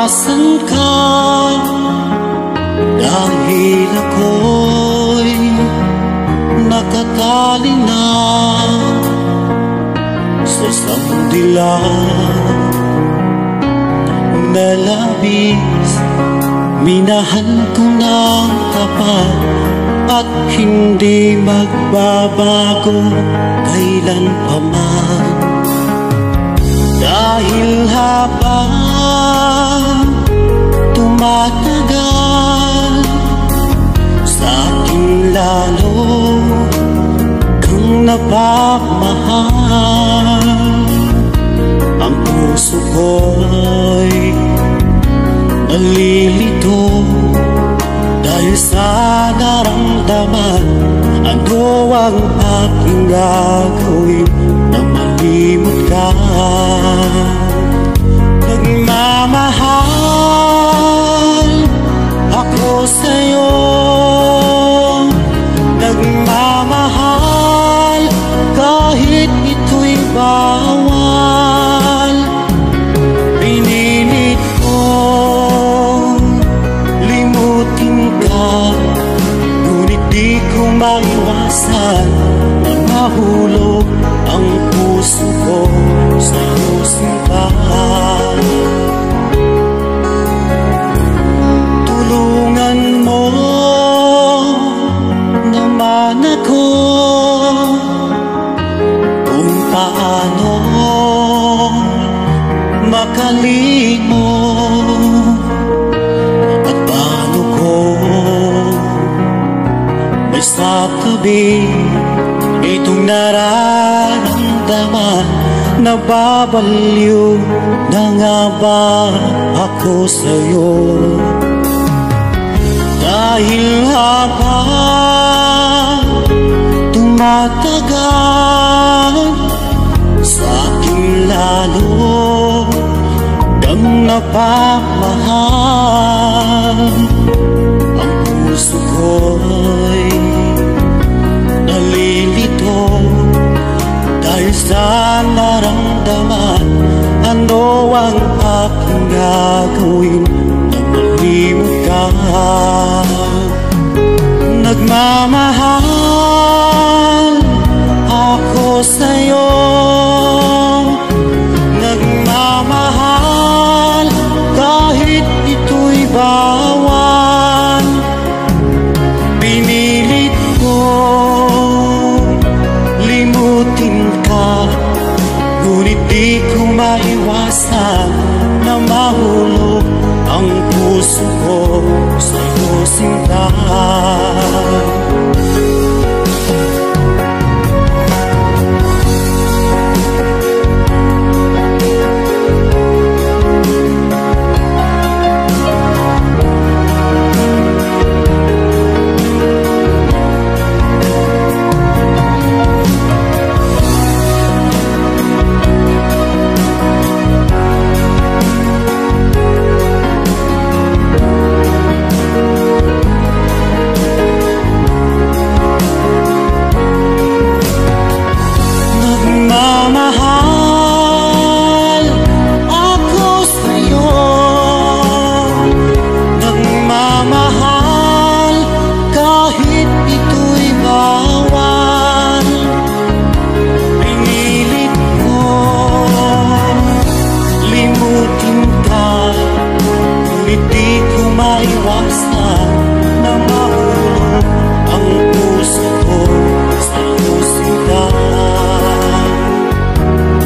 Nasaan ka? Dahil ako'y nakatali na sa isang dilag na labis. Minahal ko ng tapat at hindi magbabago kailan pa man. Dahil habang tumatagal, sa akin lalo kang napagmahal. Ang puso ko'y nalilito dahil sa naramdaman. Ano ang aking gagawin na malimot ka? Nagmamahal ako sa'yo, nagmamahal kahit ito'y bawal. Pinilit kong limutin ka, ngunit di ko maiwasan na mahulog ang puso ko sa iyong sinta. Tulungan mo naman ako kung paano makalimot at paano ko may sasabi itong nararamdaman. Nababaliw na nga ba ako sa'yo? Dahil habang tumatagal, sa akin lalo kang napagmahal. Ang puso ko'y nalilito dahil sa naramdaman. Ano ang aking gagawin na malimot ka? Nagmamahal ako sa'yo, nagmamahal kahit ito'y bawal. Pinilit ko limutin ka, ngunit di ko maiwasan na mahulog ang puso ko sa iyong sinta. Maiwasan na mahulog ang puso ko sa iyong sinta,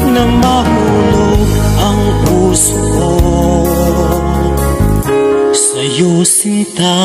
na mahulog ang puso ko sa iyong sinta.